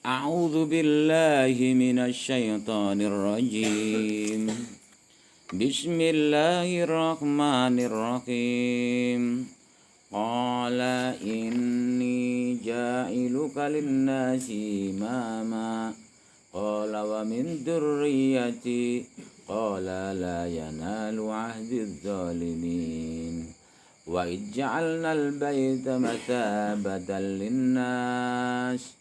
A'udzu billahi minasy syaithanir rajim. Bismillahirrahmanirrahim. Qala inni ja'iluka lin-nasi imama. Qala wa min dzurriyyati. Qala la yanalu 'ahdiz zalimin. Wa ij'alnal baita mathabatan lin-nas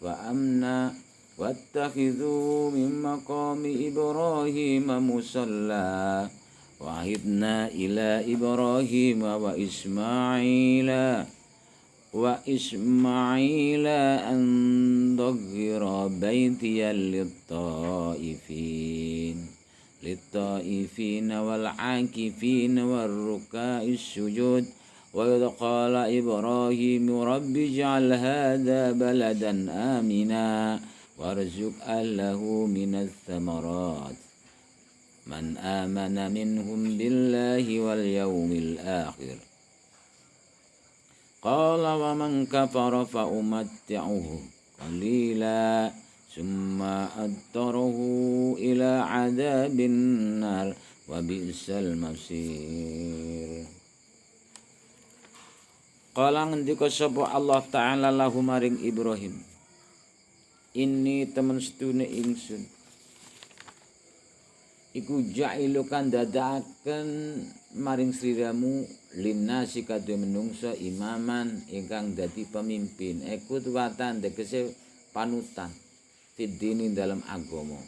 wa amna wattakhidhu min maqami Ibrahim musalla wa ahidna ila Ibrahim wa Ismaila an tahhira baitiya lit-ta'ifin wal-'akifin war-ruka'is sujud. Wa idh qala Ibrahim rabbi ij'al hadha baladan amina warzuq ahlahu minats tsamarat man amana minhum billahi wal yawmil akhir. Qala wa man kafara fa umatti'uhu qalila summa adtaruhu ila 'adzabin nar wa bi'sal masir. Qala ngendika sapa Allah Ta'ala lahu maring Ibrahim, ini temen setune ingsun iku ja'ilukan dadaken maring sliramu linnasi kadhe menungsa imaman ingkang dadi pemimpin, qudwatan tegese panutan fidini dalam agama.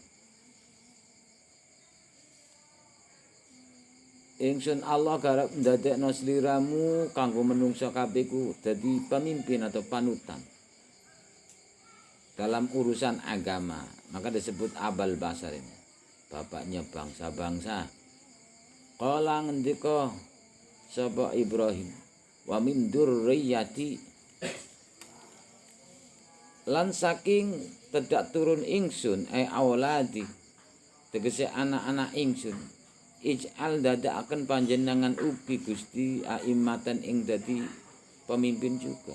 Ingsun Allah garap ndadekno sliramu kanggo menungsa kabeh ku dadi pemimpin atau panutan dalam urusan agama. Maka disebut Abal Basar ini, bapaknya bangsa-bangsa. Qala ngendika sapa Ibrahim, wa min dzurriyyati, lan saking tedak turun ingsun auladi tegese anak-anak ingsun. Ij'al dadakaken panjenengan ugi Gusti aimatan ing dadi pemimpin juga.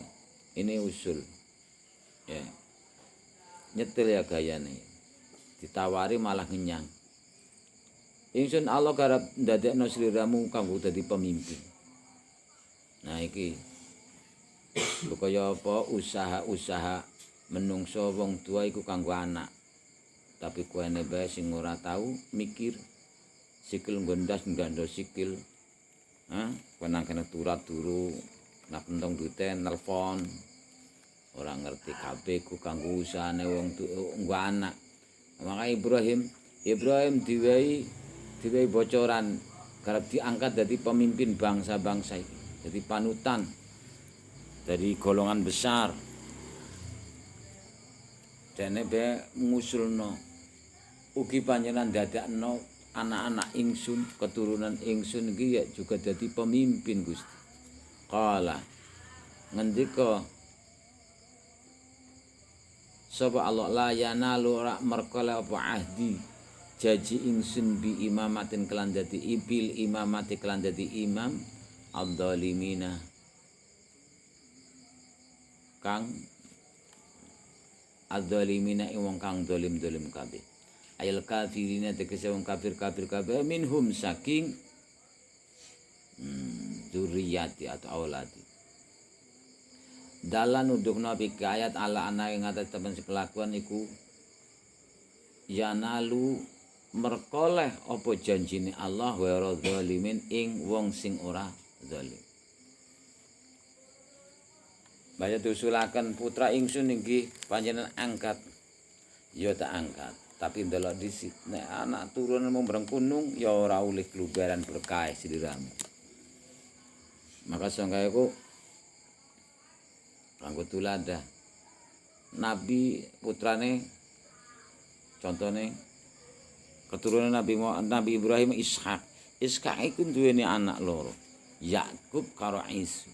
Ini usul. Ya. Nyetel ya gayane. Ditawari malah ngenyang. Ingsun Allah garap ndadekno sliramu kanggo dadi pemimpin. Nah iki kaya apa usaha-usaha menungso wong tua iku kanggo anak. Tapi kuwene bae sing ora tau mikir sikil nggondas nggandho sikil. Penang kena turat turu nak pentong dute nelpon. Ora ngerti kabeh ku kanggo usahane wong nggo anak. Maka Ibrahim diwehi bocoran garap diangkat dadi pemimpin bangsa-bangsa iki, dadi panutan dari golongan besar. Dene be ngusulno ugi panjenengan dadakno anak-anak ingsun, keturunan ingsun iki ya juga dadi pemimpin Gusti. Qala ngendika sapa Allah la yanalu ra merkala apa ahdi janji ingsun bi imamatin kelan dadi ibil imamati kelan dadi imam adzalimina kang adzalimina wong kang zalim-zalim kabeh. Ayal kafirina tegese wong kafir-kafir kabeh minhum saking dzurriyyati atau auladi. Dalan nudukna ayat ala ana ing atas temen kelakuan iku yanalu merkoleh apa janjine Allah wa zalimin ing wong sing ora zalim. Banyak diusulaken putra ingsun inggih panjenengan angkat. Ya tak angkat. Tapi ndelok disit nek anak turunan mumbreng kunung ya ora oleh kluberan berkah sliramu. Maka sangkae ku kanggo tuladah. Nabi putrane contone keturunan Nabi Ibrahim Ishak. Ishak iku duweni anak loro, Yakub karo Isu.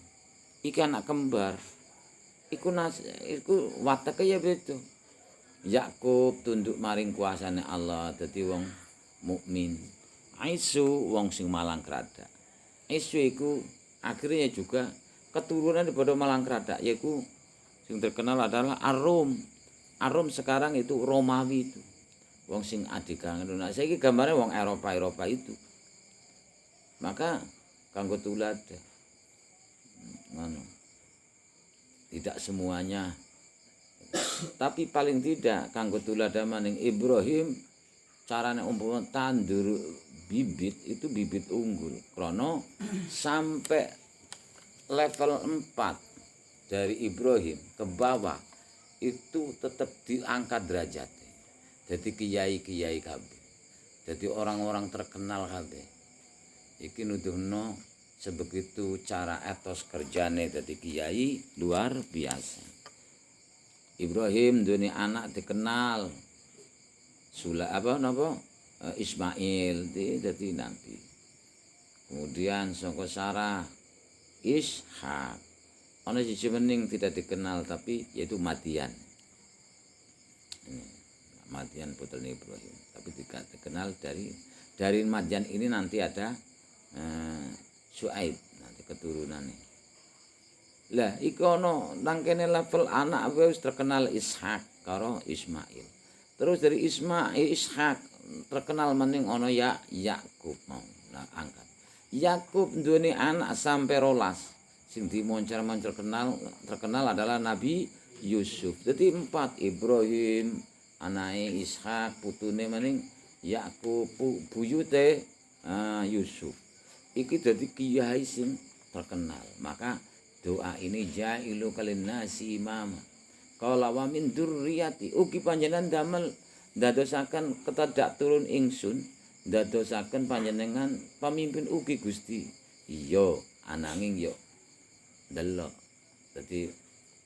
Iki anak kembar. Iku wateke ya beda. Yakub tunduk maring kuasane Allah dadi wong mukmin. Isu wong sing malang kradak. Isu iku akhirnya juga keturunan daripada malang kradak yaiku sing terkenal adalah Arum. Arum sekarang itu Romawi itu. Wong sing adikangen. Nah, saiki gambarnya wong Eropa itu. Maka kanggo tulada. Ngono. Tidak semuanya. Tapi paling tidak kanggo tulada maning Ibrahim carane umpama tandur bibit itu bibit unggul. Krana sampai level 4 dari Ibrahim ke bawah itu tetap diangkat derajatnya. Jadi kiai-kiai kabeh. Jadi orang-orang terkenal kabeh. Iki nuduhno sebegitu cara etos kerjane dadi kiai luar biasa. Ibrahim dunia anak dikenal. Ismail dadi nabi. Kemudian saka Sarah Ishak. Ana siji mening tidak dikenal tapi yaitu Madian. Madian putra Ibrahim. Tapi tidak dikenal dari Madian ini nanti ada Syuaib nanti keturunannya. Lah iku ana nang kene level anak wis terkenal Ishak karo Ismail. Terus dari Ishak terkenal maning ana Yakub mau. Nah angkat. Yakub duweni anak sampai 12. Sing dimoncer-moncer terkenal adalah Nabi Yusuf. Jadi 4 Ibrahim, anake Ishak, putune maning Yakub, buyute Yusuf. Iki dadi kiai sing terkenal. Maka doa ini jailu kalinnasi imama. Qala wa min dzurriyyati ugi panjenengan damel ndadosaken ketedak turun ingsun, ndadosaken panjenengan pamimpin ugi Gusti. Iya, ananging yo delok. Jadi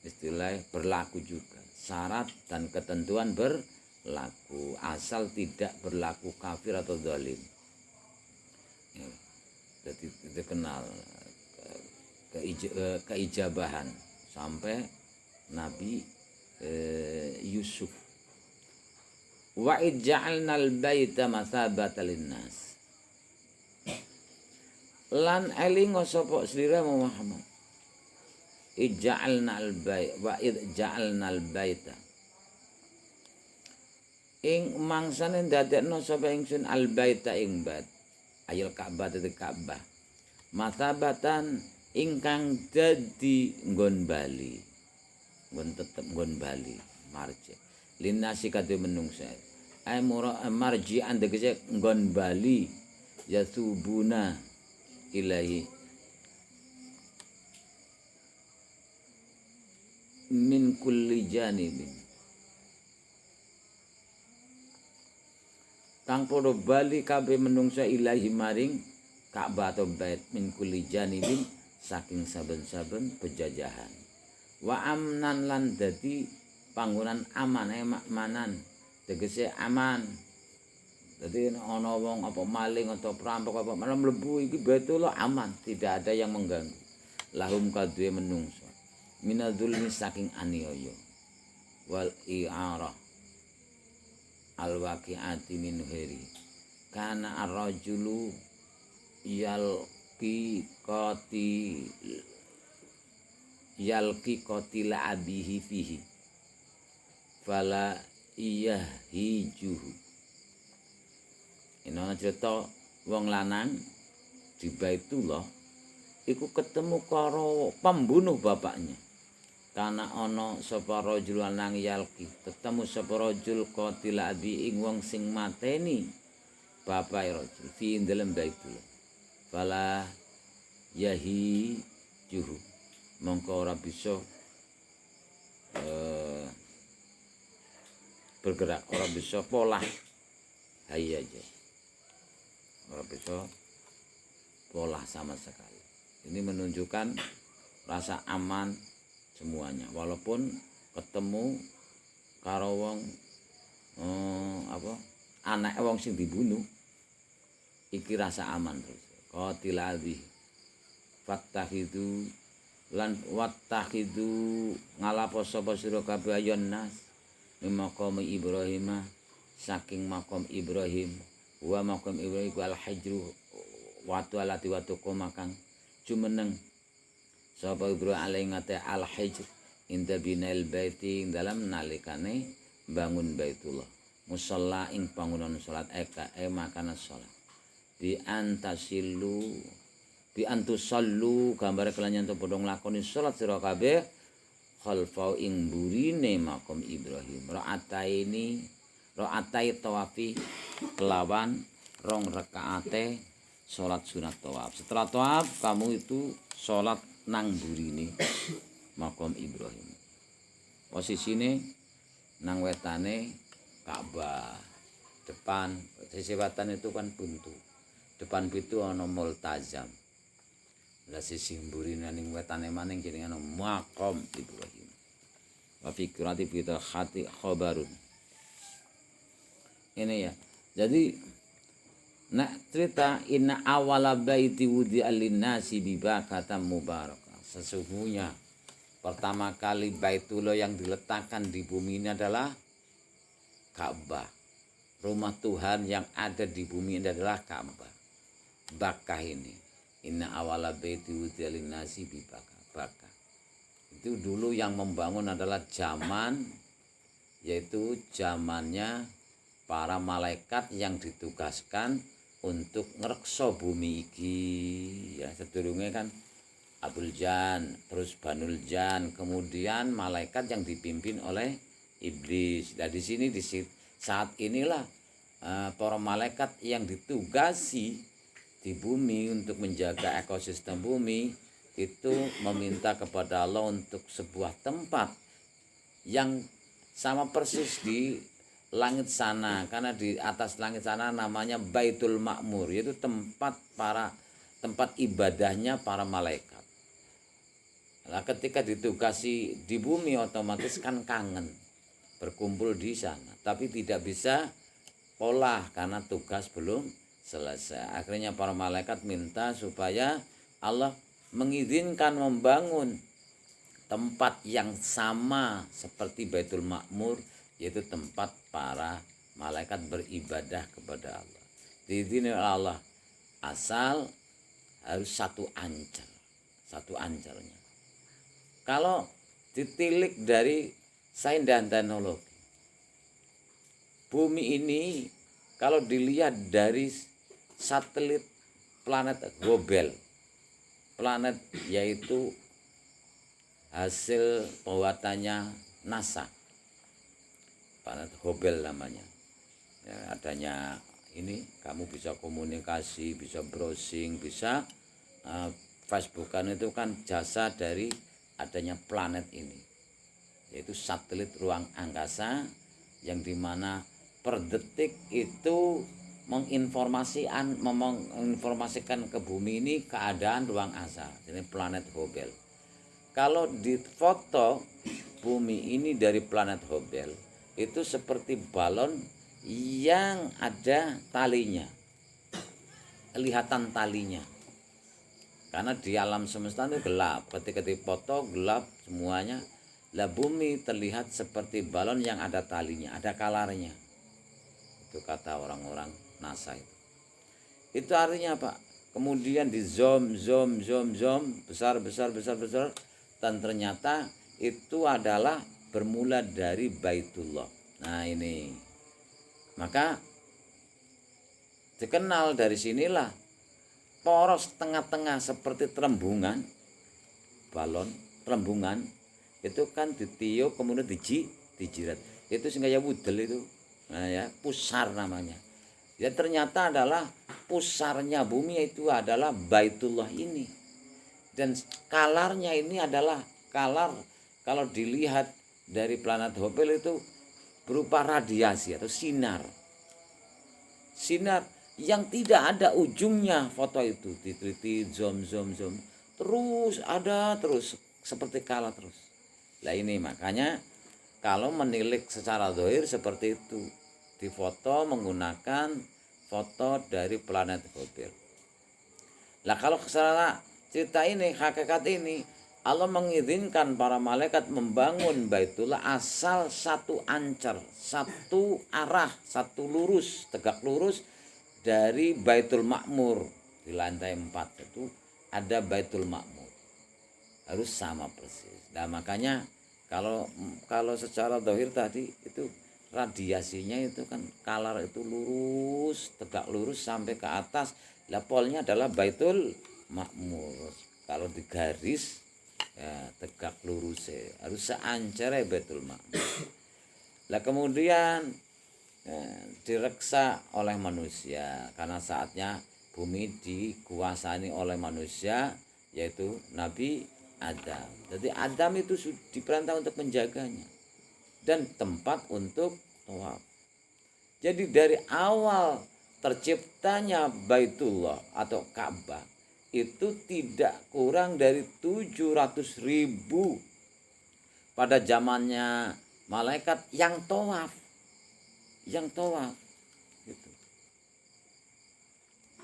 istilah berlaku juga. Syarat dan ketentuan berlaku. Asal tidak berlaku kafir atau zalim. Ya. Jadi dikenal keijabahan sampai Nabi Yusuf. Wa ij'alnal baita mathabatan linnas. Lan elingo sapa slira Muhammad. Ij'alnal bait wa ij'alnal baita. Ing mangsane ndadekno sapa ingsun al baita ing bait. Ayal Ka'bah dadi Ka'bah. Mathabatan ingkang dadi nggon bali. Nggon tetep nggon bali marji. Linasi kadhe menungsa. Ai marji andegese nggon bali yasubuna ilahi min kulli janibin. Kang padha bali kabeh menungsa ilahi maring Ka'bah atau bait min kulli janibin saking saben-saben pejajahan. Wa amnan lan dadi panggonan aman makmanan tegese aman. Dadi ana wong apa maling atau perampok apa malah mlebu iki betul aman, tidak ada yang mengganggu. Lahum kadue menungso minadzulmi saking aniaya wal i'arah al waqi'ati min heri kana ar-rajulu yalqi qatila abihi fihi fala iyahijuhu. Ini cerita wong lanang di Baitullah iku ketemu karo pembunuh bapaknya. Karena ana sapa rajul lanang yalqi, ketemu sapa rajul qatila abi ing wong sing mateni bapake rajul fi dalem Baitullah. Fala yahijuhu. Mongko ora bisa bergerak, ora bisa polah. Hai aja. Ora bisa polah sama sekali. Ini menunjukkan rasa aman semuanya. Walaupun ketemu karo wong anak wong sing dibunuh iki rasa aman terus. Qatiladi fattakhidu lan wattakhidu ngalapo sapa sira kabeh ayon nas maqam Ibrahim saking maqam Ibrahim wa maqam Ibrahim al hajru watu alati watu komakang jumeneng sapa Ibrahim alaihi ngate al hajr inda binail baiti dalam nalikane bangun Baitullah, musalla ing bangunan salat eka makana salat. Bi antusallu gambare kelanyan to padha nglakoni salat sira kabeh khalfau ing burine makom Ibrahim. Ra'atai tawafi kelawan rong rakaate salat sunat tawaf. Setelah tawaf kamu itu salat nang burine makom Ibrahim. Posisine nang wetane Ka'bah. Depan sisi wetan itu kan buntu. Depan pintu ana multazam. Lah sisi mburine ning wetane maning jenenge ana makom Ibrahim. Wa fi qira'ati bi khati khabarun. Ini ya. Jadi nak cerita inna awala baiti wudi'a lin-nasi bi bakatam mubarakah. Sesungguhnya pertama kali Baitullah yang diletakkan di bumi ini adalah Ka'bah. Rumah Tuhan yang ada di bumi ini adalah Ka'bah. Bakah ini. Inna awala baiti wudi'a lin-nasi bi bakah. Itu dulu yang membangun adalah zaman, yaitu zamannya para malaikat yang ditugaskan untuk ngrekso bumi iki. Ya, sedurunge kan Abul Jan, terus Banul Jan, kemudian malaikat yang dipimpin oleh iblis. Nah di sini saat inilah para malaikat yang ditugasi di bumi untuk menjaga ekosistem bumi itu meminta kepada Allah untuk sebuah tempat yang sama persis di langit sana, karena di atas langit sana namanya Baitul Ma'mur, yaitu tempat ibadahnya para malaikat. Nah, ketika ditugasi di bumi otomatis kan kangen berkumpul di sana, tapi tidak bisa pola karena tugas belum selesai. Akhirnya para malaikat minta supaya Allah mengizinkan membangun tempat yang sama seperti Baitul Ma'mur, yaitu tempat para malaikat beribadah kepada Allah. Diizinkan oleh Allah, asal harus satu ancarnya. Kalau ditilik dari sains dan teknologi, bumi ini kalau dilihat dari satelit planet Hubble, planet yaitu hasil buatannya NASA, planet Hubble namanya. Ya, adanya ini kamu bisa komunikasi, bisa browsing, bisa Facebookan, itu kan jasa dari adanya planet ini, yaitu satelit ruang angkasa yang dimana per detik itu menginformasikan ke bumi ini keadaan ruang angkasa, jadi planet Hubble. Kalau difoto bumi ini dari planet Hubble itu seperti balon yang ada talinya, kelihatan talinya. Karena di alam semesta itu gelap, ketika dipoto gelap semuanya. Lah bumi terlihat seperti balon yang ada talinya, ada kalarnya. Itu kata orang-orang NASA itu. Itu artinya apa? Kemudian di zoom besar, dan ternyata itu adalah bermula dari Baitullah. Nah ini, maka dikenal dari sinilah poros tengah-tengah seperti terembungan balon, terembungan itu kan ditiup kemudian dijirat, itu sehingga ya wudel itu, nah ya pusar namanya. Ya ternyata adalah pusarnya bumi itu adalah Baitullah ini, dan kalarnya ini adalah kalar, kalau dilihat dari planet Hubble itu berupa radiasi atau sinar yang tidak ada ujungnya. Foto itu diteliti, zoom terus ada terus seperti kalah terus. Nah ini makanya kalau menilik secara zahir seperti itu, difoto menggunakan foto dari planet Hubble. Lah kalau secara cerita ini, hakikat ini, Allah mengizinkan para malaikat membangun Baitullah asal satu ancar, satu arah, satu lurus, tegak lurus dari Baitul Ma'mur. Di lantai 4 itu ada Baitul Ma'mur, harus sama persis. Nah makanya kalau secara zahir tadi itu radiasinya itu kan kalar itu lurus, tegak lurus sampai ke atas. Lah polnya adalah Baitul Ma'mur. Kalau digaris ya tegak lurus harus seancere Baitul Ma'mur. Lah kemudian direksa oleh manusia karena saatnya bumi dikuasai oleh manusia, yaitu Nabi Adam. Jadi Adam itu diperintah untuk menjaganya dan tempat untuk tawaf. Jadi dari awal terciptanya Baitullah atau Ka'bah itu tidak kurang dari 700.000 pada zamannya malaikat yang tawaf. Gitu.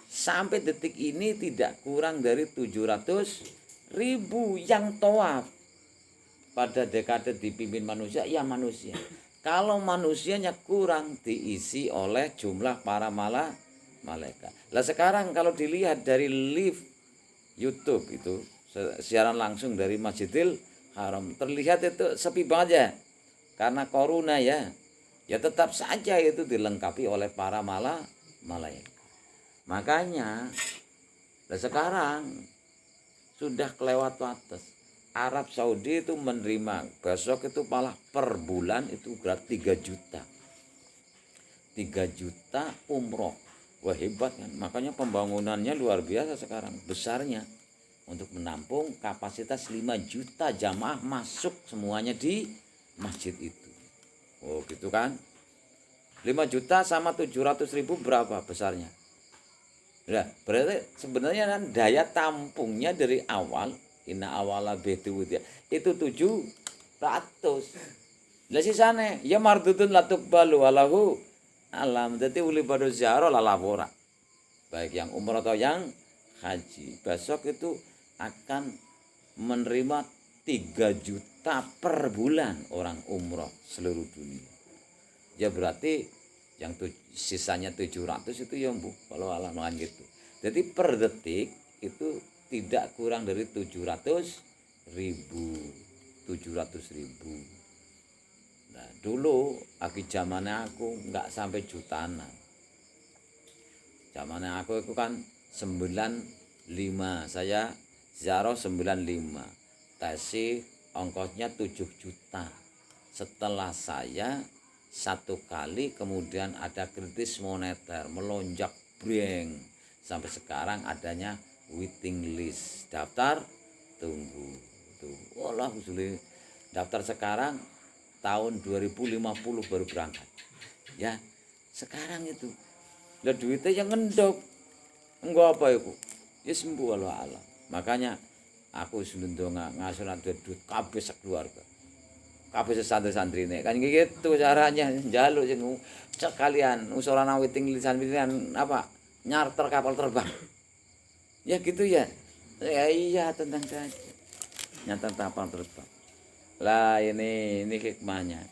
Sampai detik ini tidak kurang dari 700.000 yang tawaf. Pada dekade dipimpin manusia, ya manusia. Kalau manusianya kurang diisi oleh jumlah para malaikat. Lah sekarang kalau dilihat dari live YouTube itu siaran langsung dari Masjidil Haram, terlihat itu sepi banget ya. Karena corona ya. Ya tetap saja itu dilengkapi oleh para malaikat. Makanya sekarang sudah kelewat batas. Arab Saudi itu menerima besok itu malah per bulan itu berarti 3 juta. 3 juta umroh. Wah hebat kan. Makanya pembangunannya luar biasa sekarang. Besarnya. Untuk menampung kapasitas 5 juta jamaah masuk semuanya di masjid itu. Oh gitu kan. 5 juta sama 700.000 berapa besarnya? Nah, berarti sebenarnya kan daya tampungnya dari awal inna awala betu itu 700. Lah sisane ya mardutun latubbalu walahu alam. Dadi uli pada ziarah lalapora. Baik yang umrah atau yang haji. Besok itu akan menerima 3 juta per bulan orang umroh seluruh dunia. Ya berarti yang sisanya 700 itu ya Bu, kalau alaman gitu. Jadi per detik itu tidak kurang dari 700.000. Nah dulu lagi zamannya aku nggak sampai jutaan. Zamannya aku itu kan 95, saya ziarah 95. Tasih ongkosnya 7 juta. Setelah saya satu kali kemudian ada kritis moneter melonjak breng sampai sekarang adanya waiting list, daftar tunggu tuh. Walah usuli daftar sekarang tahun 2050 baru berangkat ya sekarang itu. Lah duitnya yang ngendok enggak apa itu ya sembuh walau alam. Makanya aku sendonga ngasolan duit kabeh sekeluarga kabeh santri-santri ini kan gitu caranya njaluk sing sekalian usulan witing lisan pilihan apa nyarter kapal terbang ya gitu ya. Ya iya tentang saja nyarter kapal terbang lah ini hikmahnya.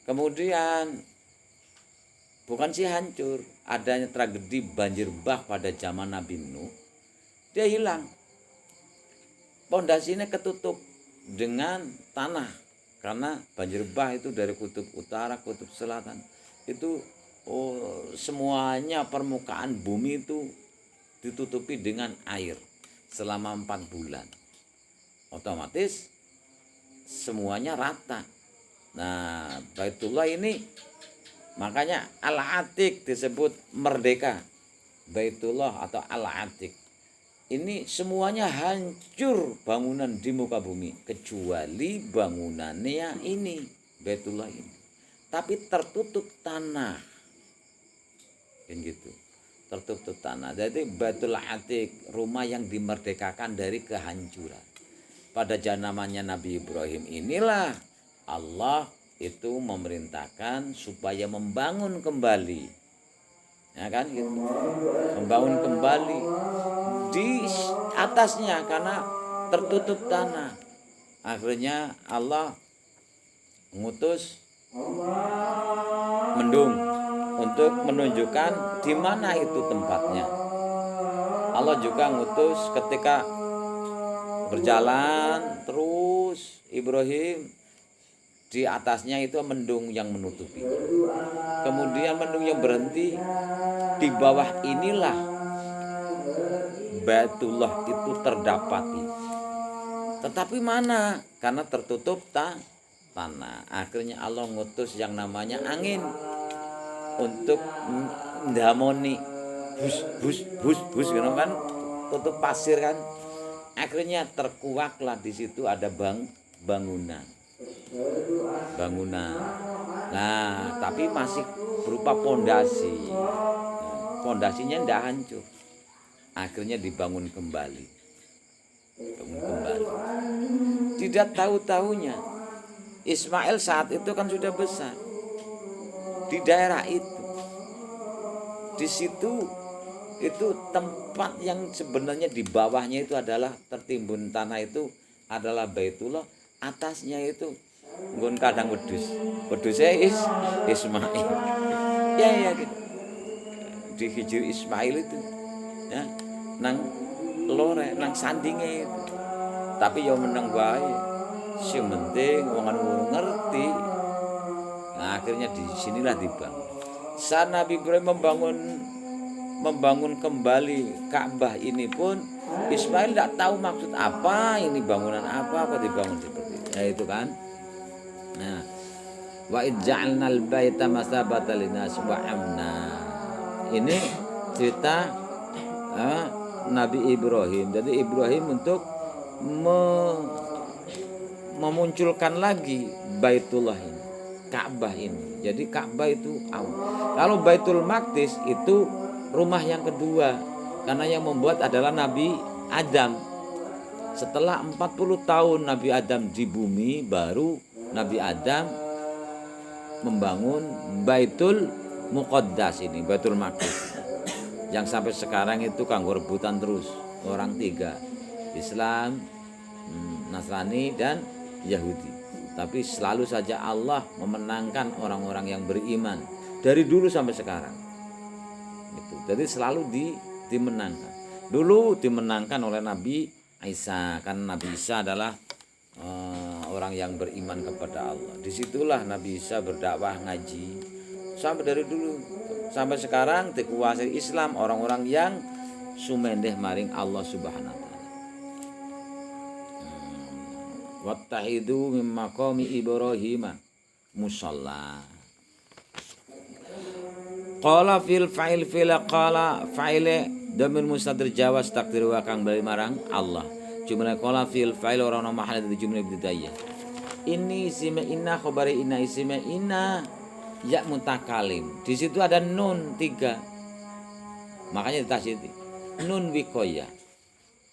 Kemudian bukan sih hancur, adanya tragedi banjir bah pada zaman Nabi Nuh, dia hilang, pondasinya ketutup dengan tanah. Karena banjir bah itu dari kutub utara, kutub selatan. Itu semuanya permukaan bumi itu ditutupi dengan air selama 4 bulan. Otomatis semuanya rata. Nah, Baitullah ini makanya Al-Atiq disebut merdeka. Baitullah atau Al-Atiq. Ini semuanya hancur bangunan di muka bumi kecuali bangunannya ini Baitullah ini. Tapi tertutup tanah. Kan gitu. Tertutup tanah. Jadi Baitul Atiq, rumah yang dimerdekakan dari kehancuran. Pada zamannya Nabi Ibrahim inilah Allah itu memerintahkan supaya membangun kembali. Ya kan gitu. Membangun kembali di atasnya karena tertutup tanah. Akhirnya Allah mengutus mendung untuk menunjukkan di mana itu tempatnya. Allah juga mengutus ketika berjalan terus Ibrahim Di atasnya itu mendung yang menutupi. Kemudian mendung yang berhenti, di bawah inilah Baitullah itu terdapati. Tetapi mana? Karena tertutup tanah. Akhirnya Allah ngutus yang namanya angin untuk ndamoni hus gitu kan, tutup pasir kan. Akhirnya terkuaklah di situ ada bangunan. Nah, tapi masih berupa pondasi. Pondasinya tidak hancur. Akhirnya dibangun kembali. Tidak tahu-tahunya Ismail saat itu kan sudah besar di daerah itu. Di situ itu tempat yang sebenarnya di bawahnya itu adalah tertimbun tanah itu adalah Baitullah, atasnya itu nggon kadang wedhusnya Ismail. Ya gitu. Di hijir Ismail itu ya nang lore nang sandinge itu. Tapi ya meneng wae. Sing penting wong ngerti. Nah, akhirnya di sinilah dibangun. Saat Nabi Ibrahim membangun kembali Ka'bah ini pun Ismail tidak tahu maksud apa ini bangunan apa kok dibangun seperti itu. Ya itu kan. Nah, wa ij'alnal baita masabatan linnas wa amna. Ini cerita Nabi Ibrahim. Jadi Ibrahim untuk memunculkan lagi Baitullah ini, Ka'bah ini. Jadi Ka'bah itu awal. Kalau Baitul Maqdis itu rumah yang kedua, karena yang membuat adalah Nabi Adam. Setelah 40 tahun Nabi Adam di bumi, baru Nabi Adam membangun Baitul Muqaddas ini, Baitul Maqdis. Yang sampai sekarang itu kanggo rebutan terus orang tiga, Islam, Nasrani dan Yahudi. Tapi selalu saja Allah memenangkan orang-orang yang beriman dari dulu sampai sekarang. Gitu. Jadi selalu dimenangkan. Dulu dimenangkan oleh Nabi Isa, karena Nabi Isa adalah orang yang beriman kepada Allah. Disitulah Nabi Isa berdakwah ngaji sampai dari dulu sampai sekarang dikuasai Islam orang-orang yang sumendeh maring Allah Subhanahu wa taala. Wattahidu min maqami Ibrahim musalla. Qala fil fa'il qala fa'ile damir mustatir jawas takdir wa kang bali marang Allah. Jumlah qala fil fa'il ora ono mahal di jumlah ibtidaiyah. Ini isime inna khabari inna isime inna ya mutakalim. Di situ ada nun 3. Makanya ditasydid. Nun wikoya.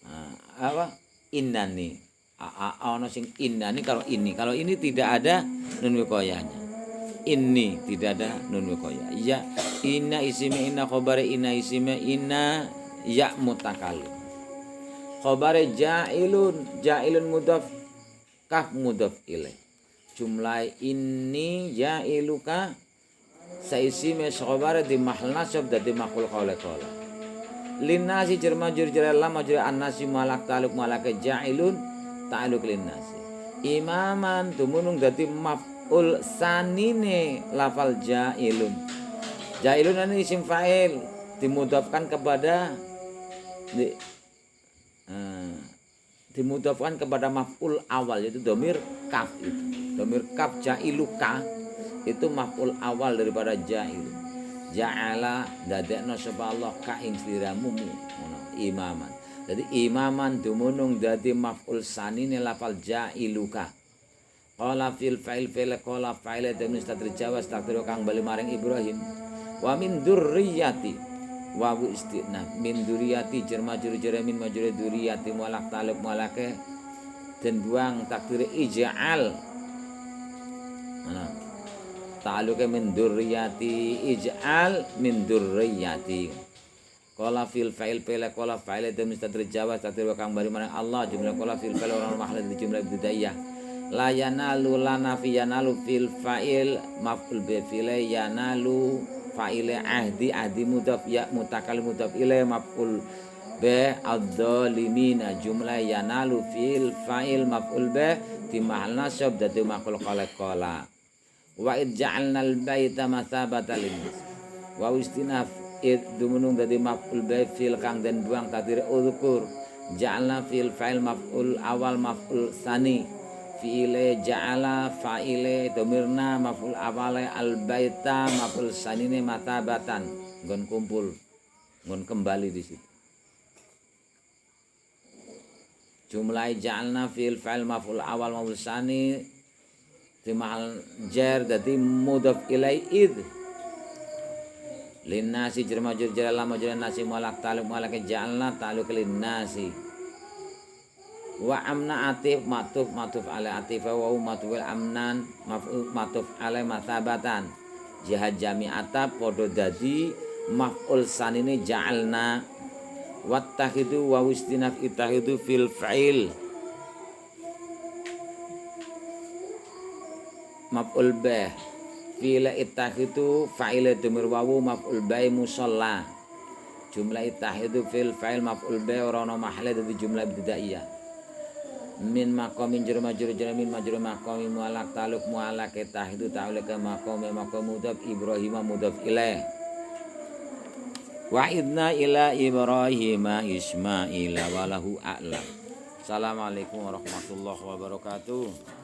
Nah, apa? Innani. Ono sing innani kalau ini tidak ada nun wikoyanya. Ini tidak ada nun wikoya. Ya inna isime inna khabari inna isime inna ya mutakalim. Khabari ja'ilun mudhaf kaf mudhaf ilaih. Jumlah ini ja'iluka saisime khabari di mahal nasab dadi maqul qala. Linnasi jermajur jeralam majur annasi malak taluk malaka ja'ilun ta'aluk linnasi. Imaman dumunung dadi maf'ul sanine lafal ja'ilun. Ja'ilun ini isim fa'il dimudhafkan kepada maf'ul awal, yaitu domir kaf itu. Domir kaf ja'iluka itu maf'ul awal daripada ja'ilun. Ja'ala dadekno sapa Allah ka ing sliramu imaman. Jadi imaman dumunung dadi maf'ul sanine lafal ja'iluka. Qala fil fa'il qala fa'il damir statir jawas takdir kang bali maring Ibrahim. Wa min dzurriyyati wa istina min dzurriyyati jar majrur jar min majrur dzurriyyati mualaq talib mualake den buang takdir ij'al. Ta'aluke min dzurriyyati ij'al min dzurriyyati. Qala fil fa'il qala fa'il damir statir jawas takdir kang bali marang Allah. Jumlah qala fil fa'il ora mahal di jumlah ibtidaiyah. La yanalu lana fi yanalu fil fa'il maf'ul bi fil yanalu fa'ile ahdi mudhaf ya mutakal mudhaf ilaih maf'ul be adzalimina jumlah yanalu fil fa'il maf'ul be di mahal nasab dadi maqul qala wa id ja'alnal baita mathabatan linnas wa istinaf id dumunung dadi maf'ul be fil kang den buang takdir uzkur ja'alna fil fa'il maf'ul awal maf'ul sani fi'ile ja'ala fa'ile domirna maf'ul awale al baita maf'ul sanine mathabatan nggon kumpul nggon kembali di situ. Jumlah ja'alna fil fa'il maf'ul awal maf'ul sani di mahal jar dadi mudhaf ilai id linnasi jar majrur jar lam majrur nasi mu'allaq ta'alluq mu'allaq ja'alna ta'alluq linnasi wa amna atif matuf ala atif wa matufil amnan matuf ala mathabatan jihad jami'ata podo dadi maf'ul sanine ja'alna wattakhidu wa istinaf ittahidu fil fa'il maf'ul bih fila ittakhidu fa'ila dumir wawu maf'ul bih musalla jumlah ittakhidu fil fa'il maf'ul bih rono mahalle dadi jumlah ibtidaiyah min maqamin jur majrur min majrur maqami mu'allaq ta'alluq mu'allaq ittakhidu ta'alluq maqami maqam mudhaf ibrahim mudhaf ilaih wa idna ila ibrahima ismaila walahu a'lam. Assalamualaikum warahmatullahi wabarakatuh.